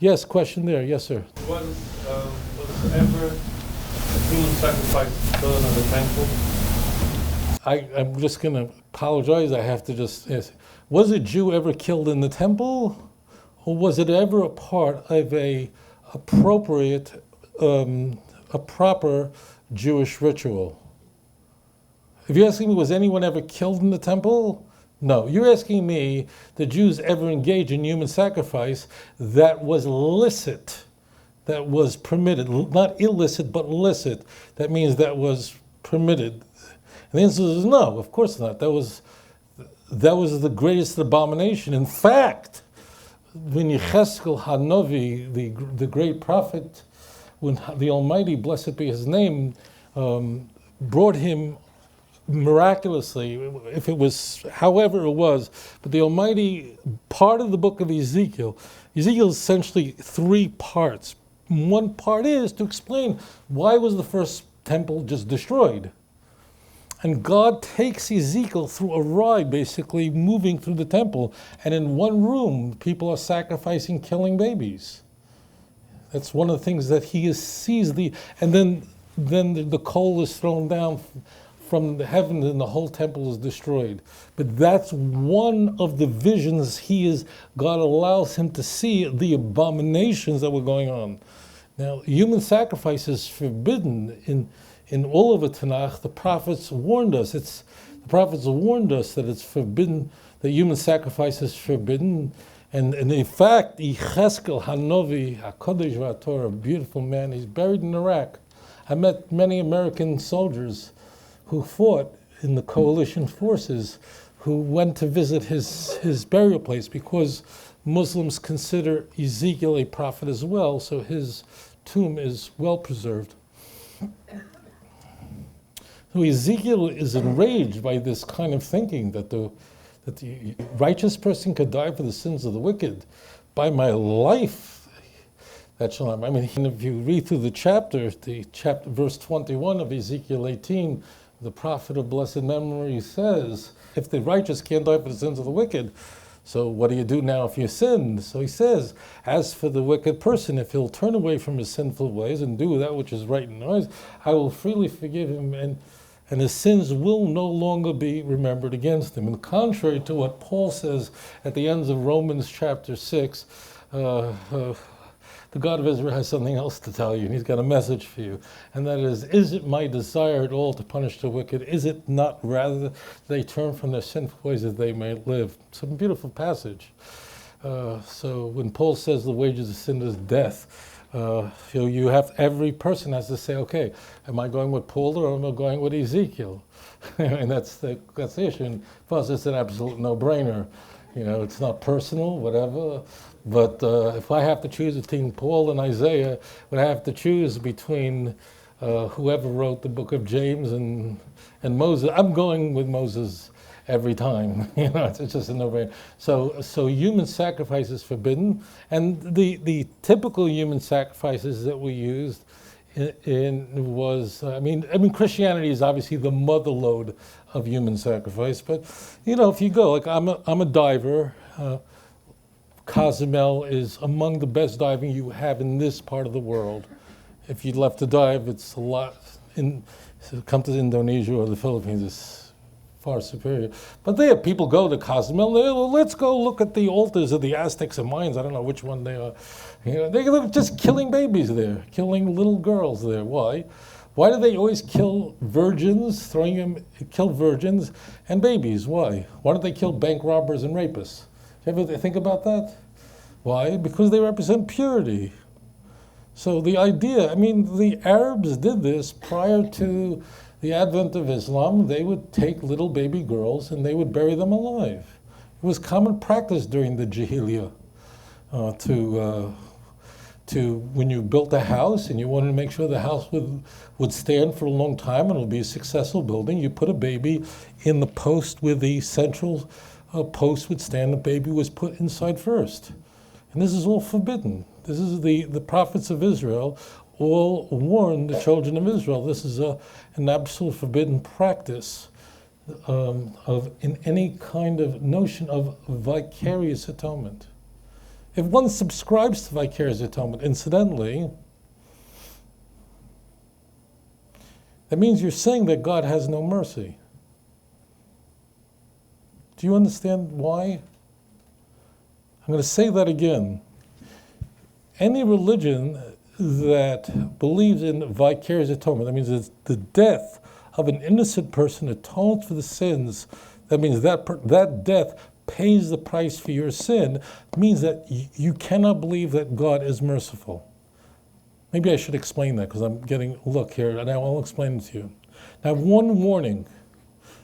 Yes, question there. Yes, sir. Was ever a human sacrifice done in the temple? I'm just going to apologize. I have to just ask, was a Jew ever killed in the temple? Or was it ever a part of a proper Jewish ritual? If you're asking me, was anyone ever killed in the temple? No. You're asking me, did Jews ever engage in human sacrifice that was licit, that was permitted, not illicit, but licit. That means that was permitted. And the answer is no, of course not. That was the greatest abomination. In fact, when Ezekiel Hanovi, the great prophet, when the Almighty, blessed be His name, brought him miraculously, if it was however it was, but the Almighty, part of the book of Ezekiel is essentially three parts. One part is to explain why was the first temple just destroyed. And God takes Ezekiel through a ride, basically moving through the temple. And in one room, people are sacrificing, killing babies. That's one of the things that he sees. And then the coal is thrown down from the heavens and the whole temple is destroyed. But that's one of the visions God allows him to see, the abominations that were going on. Now, human sacrifice is forbidden in all of the Tanakh. The prophets warned us. The prophets warned us that it's forbidden, that human sacrifice is forbidden. And in fact, Ezekiel Hanovi, HaKadosh VaTorah, a beautiful man, he's buried in Iraq. I met many American soldiers who fought in the coalition forces, who went to visit his burial place because Muslims consider Ezekiel a prophet as well, so his tomb is well preserved. So Ezekiel is enraged by this kind of thinking that the righteous person could die for the sins of the wicked. By my life, that shall not. I mean, if you read through the chapter, verse 21 of Ezekiel 18, the prophet of blessed memory says, if the righteous can't die for the sins of the wicked, so what do you do now if you sin? So he says, as for the wicked person, if he'll turn away from his sinful ways and do that which is right in the eyes, I will freely forgive him, and his sins will no longer be remembered against him. And contrary to what Paul says at the ends of Romans chapter 6, the God of Israel has something else to tell you, and He's got a message for you. And that is it my desire at all to punish the wicked? Is it not rather they turn from their sinful ways that they may live? Some beautiful passage. So when Paul says the wages of sin is death, every person has to say, okay, am I going with Paul or am I going with Ezekiel? And that's the issue. And for us, it's an absolute no-brainer. It's not personal, whatever. But if I have to choose between Paul and Isaiah, when I have to choose between whoever wrote the book of James and Moses, I'm going with Moses every time. It's just a no-brainer. So human sacrifice is forbidden, and the typical human sacrifices that we used was Christianity is obviously the mother lode of human sacrifice. But if you go, like I'm a diver. Cozumel is among the best diving you have in this part of the world. If you'd love to dive, it's a lot. Come to Indonesia or the Philippines, it's far superior. But there, people go to Cozumel. Let's go look at the altars of the Aztecs and Mayans. I don't know which one they are. They're just killing babies there, killing little girls there. Why? Why do they always kill virgins, kill virgins and babies? Why? Why don't they kill bank robbers and rapists? You ever think about that? Why? Because they represent purity. So the idea, the Arabs did this prior to the advent of Islam. They would take little baby girls and they would bury them alive. It was common practice during the Jahiliyyah to when you built a house and you wanted to make sure the house would stand for a long time and it would be a successful building, you put a baby in the post where the central post would stand. The baby was put inside first. And this is all forbidden. This is the prophets of Israel all warned the children of Israel. This is an absolute forbidden practice in any kind of notion of vicarious atonement. If one subscribes to Vicarious Atonement, incidentally, that means you're saying that God has no mercy. Do you understand why? I'm going to say that again. Any religion that believes in vicarious atonement, that means it's the death of an innocent person atones for the sins, that means that death pays the price for your sin, means that you cannot believe that God is merciful. Maybe I should explain that because I'm getting a look here, and I'll explain it to you. Now, one warning.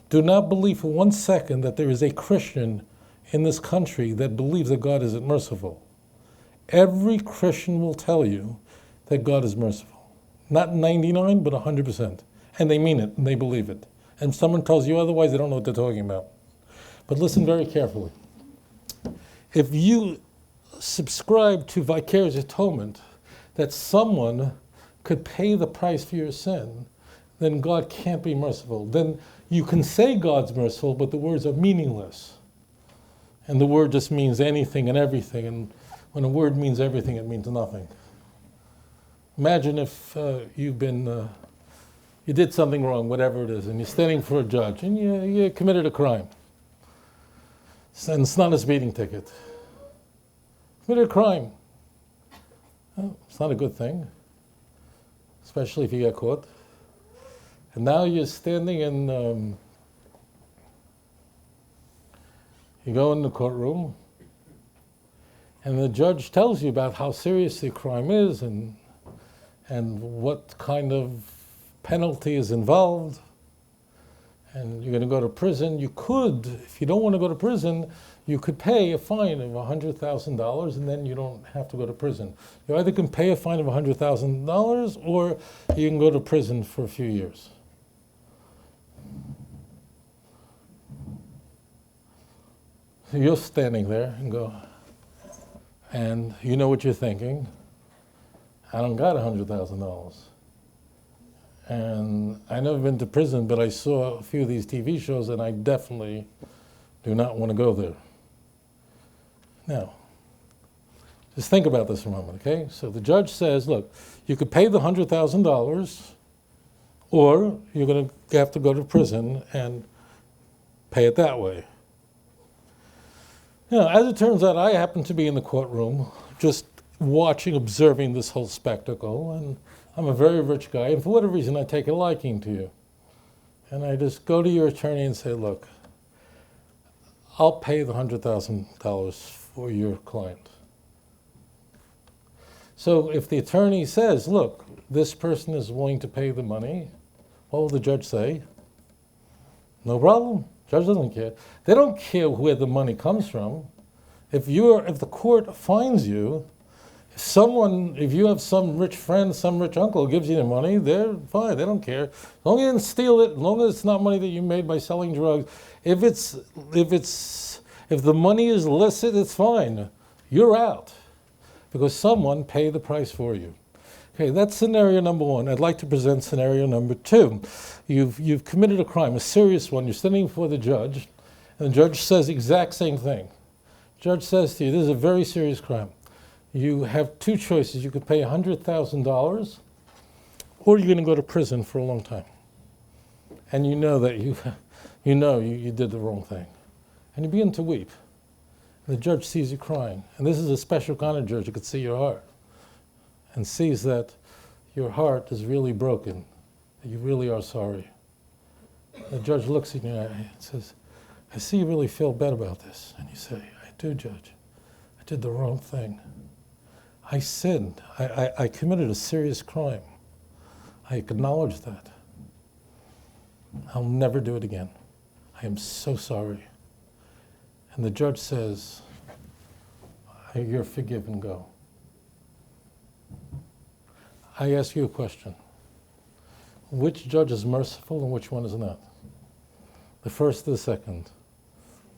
Do not believe for 1 second that there is a Christian in this country that believes that God isn't merciful. Every Christian will tell you that God is merciful. Not 99, but 100%. And they mean it, and they believe it. And someone tells you otherwise, they don't know what they're talking about. But listen very carefully. If you subscribe to vicarious atonement, that someone could pay the price for your sin, then God can't be merciful. Then you can say God's merciful, but the words are meaningless. And the word just means anything and everything. And when a word means everything, it means nothing. Imagine if you did something wrong, whatever it is, and you're standing for a judge, and you committed a crime. And it's not a speeding ticket. Committed a crime. Well, it's not a good thing, especially if you get caught. And now you're standing and you go in the courtroom, and the judge tells you about how serious the crime is and what kind of penalty is involved, and you're going to go to prison. You could, if you don't want to go to prison, you could pay a fine of $100,000, and then you don't have to go to prison. You either can pay a fine of $100,000, or you can go to prison for a few years. So you're standing there and go, and you know what you're thinking. I don't got $100,000. And I've never been to prison, but I saw a few of these TV shows, and I definitely do not want to go there. Now, just think about this for a moment, okay? So the judge says, look, you could pay the $100,000, or you're going to have to go to prison and pay it that way. Now, as it turns out, I happen to be in the courtroom just watching, observing this whole spectacle, and I'm a very rich guy, and for whatever reason, I take a liking to you. And I just go to your attorney and say, look, I'll pay the $100,000 for your client. So if the attorney says, look, this person is willing to pay the money, what will the judge say? No problem. Judge doesn't care. They don't care where the money comes from. If the court finds you, if you have some rich friend, some rich uncle who gives you the money, they're fine. They don't care. As long as you didn't steal it, as long as it's not money that you made by selling drugs. If the money is illicit, it's fine. You're out because someone paid the price for you. Okay, that's scenario number one. I'd like to present scenario number two. You've committed a crime, a serious one. You're standing before the judge, and the judge says the exact same thing. The judge says to you, this is a very serious crime. You have two choices. You could pay $100,000, or you're going to go to prison for a long time. And you know that you did the wrong thing. And you begin to weep. And the judge sees you crying. And this is a special kind of judge who could see your heart and sees that your heart is really broken, that you really are sorry. The judge looks in your eye and says, I see you really feel bad about this. And you say, I do, Judge. I did the wrong thing. I sinned. I committed a serious crime. I acknowledge that. I'll never do it again. I am so sorry. And the judge says, you're forgiven, go. I ask you a question. Which judge is merciful and which one is not? The first or the second?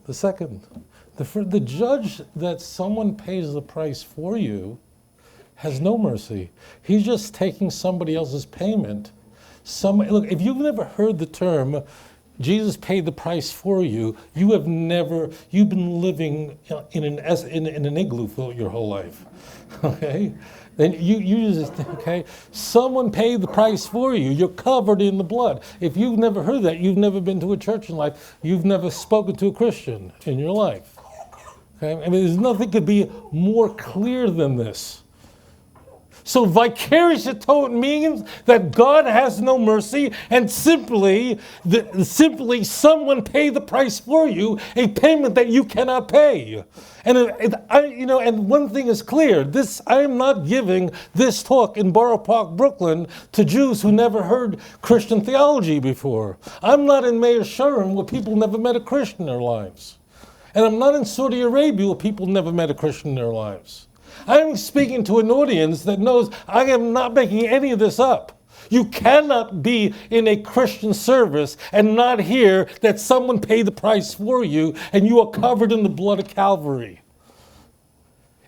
The second. The judge that someone pays the price for you has no mercy. He's just taking somebody else's payment. Look, if you've never heard the term Jesus paid the price for you. You've been living in an igloo for your whole life. Okay? Then you just, okay? Someone paid the price for you. You're covered in the blood. If you've never heard that, you've never been to a church in life, you've never spoken to a Christian in your life. Okay? I mean, there's nothing could be more clear than this. So vicarious atonement means that God has no mercy, and simply someone paid the price for you, a payment that you cannot pay. And one thing is clear: I am not giving this talk in Borough Park, Brooklyn, to Jews who never heard Christian theology before. I'm not in Meir Sharem where people never met a Christian in their lives, and I'm not in Saudi Arabia where people never met a Christian in their lives. I'm speaking to an audience that knows I am not making any of this up. You cannot be in a Christian service and not hear that someone paid the price for you and you are covered in the blood of Calvary.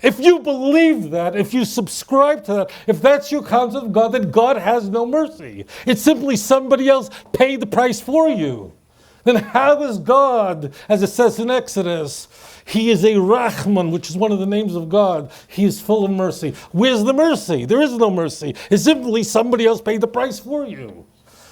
If you believe that, if you subscribe to that, if that's your concept of God, then God has no mercy. It's simply somebody else paid the price for you. Then how is God, as it says in Exodus, He is a Rahman, which is one of the names of God. He is full of mercy. Where's the mercy? There is no mercy. It's simply somebody else paid the price for you.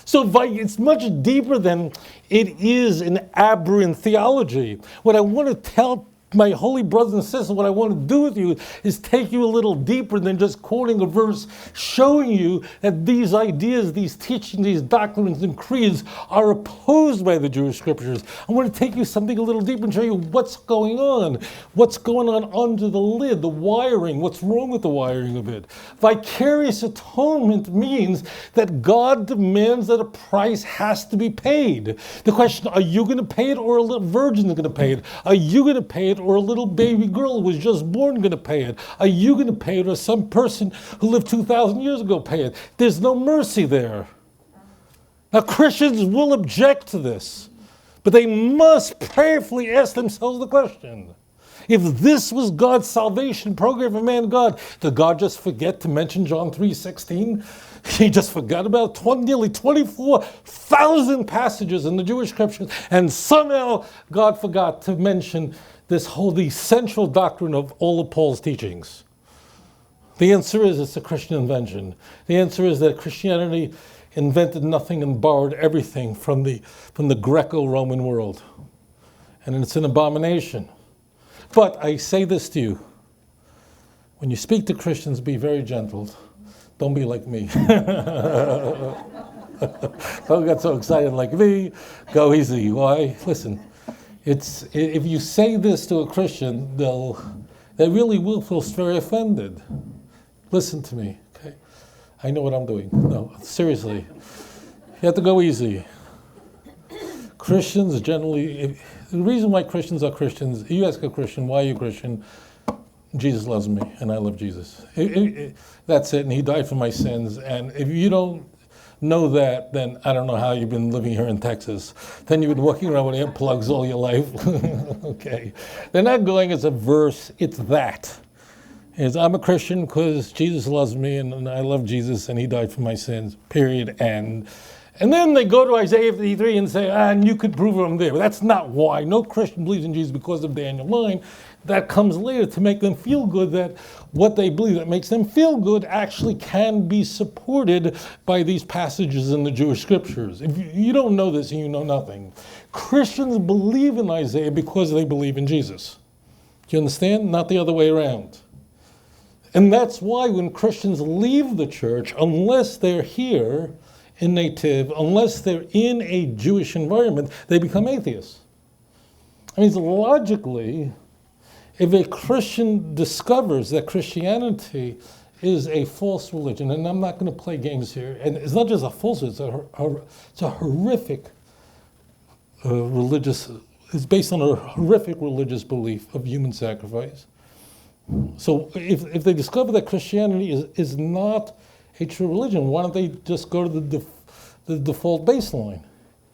So it's much deeper than it is in aberrant theology. What I want to tell my holy brothers and sisters, what I want to do with you is take you a little deeper than just quoting a verse, showing you that these ideas, these teachings, these doctrines and creeds are opposed by the Jewish scriptures. I want to take you something a little deeper and show you what's going on under the lid, the wiring, what's wrong with the wiring of it. Vicarious atonement means that God demands that a price has to be paid. The question, are you going to pay it, or a little virgin is going to pay it? Are you going to pay it, or a little baby girl who was just born going to pay it? Are you going to pay it, or some person who lived 2,000 years ago pay it? There's no mercy there. Now, Christians will object to this, but they must prayerfully ask themselves the question: if this was God's salvation program for man, did God just forget to mention John 3:16? He just forgot about nearly 24,000 passages in the Jewish scriptures, and somehow God forgot to mention the central doctrine of all of Paul's teachings. The answer is it's a Christian invention. The answer is that Christianity invented nothing and borrowed everything from the Greco-Roman world. And it's an abomination. But I say this to you: when you speak to Christians, be very gentle. Don't be like me. Don't get so excited like me. Go easy. Why? Listen, if you say this to a Christian, they really will feel very offended. Listen to me, okay? I know what I'm doing. No, seriously. You have to go easy. Christians generally, the reason why Christians are Christians, you ask a Christian, why are you Christian? Jesus loves me, and I love Jesus. That's it, and He died for my sins. And if you don't know that, then I don't know how you've been living here in Texas. Then you've been walking around with earplugs all your life. Okay. They're not going as a verse, it's that. I'm a Christian because Jesus loves me, and I love Jesus, and He died for my sins, period, and then they go to Isaiah 53 and say, and you could prove them there. But that's not why. No Christian believes in Jesus because of Daniel 9. That comes later to make them feel good, that what they believe that makes them feel good actually can be supported by these passages in the Jewish scriptures. If you don't know this, and you know nothing. Christians believe in Isaiah because they believe in Jesus. Do you understand? Not the other way around. And that's why when Christians leave the church, unless they're here in Netiv, unless they're in a Jewish environment, they become atheists. I mean, logically, if a Christian discovers that Christianity is a false religion, and I'm not going to play games here, and it's not just a false, it's a horrific it's based on a horrific religious belief of human sacrifice. So if they discover that Christianity is not a true religion, why don't they just go to the default baseline?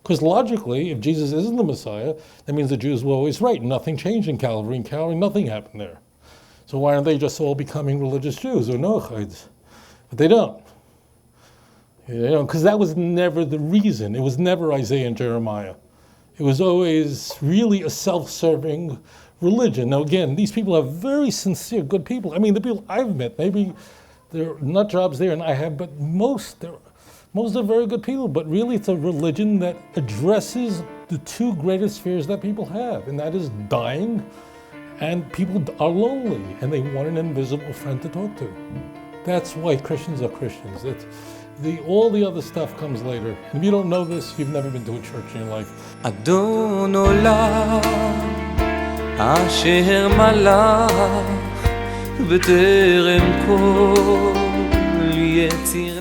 Because logically, if Jesus isn't the Messiah, that means the Jews were always right. Nothing changed in Calvary. In Calvary, nothing happened there. So why aren't they just all becoming religious Jews or Noachites? But they don't. Because that was never the reason. It was never Isaiah and Jeremiah. It was always really a self-serving religion. Now again, these people are very sincere, good people. I mean, the people I've met, maybe there are nut jobs there and I have, but most are very good people. But really it's a religion that addresses the two greatest fears that people have, and that is dying, and people are lonely and they want an invisible friend to talk to. That's why Christians are Christians. All the other stuff comes later. If you don't know this, you've never been to a church in your life. אדון עולם אשר מלך בטרם כל יציר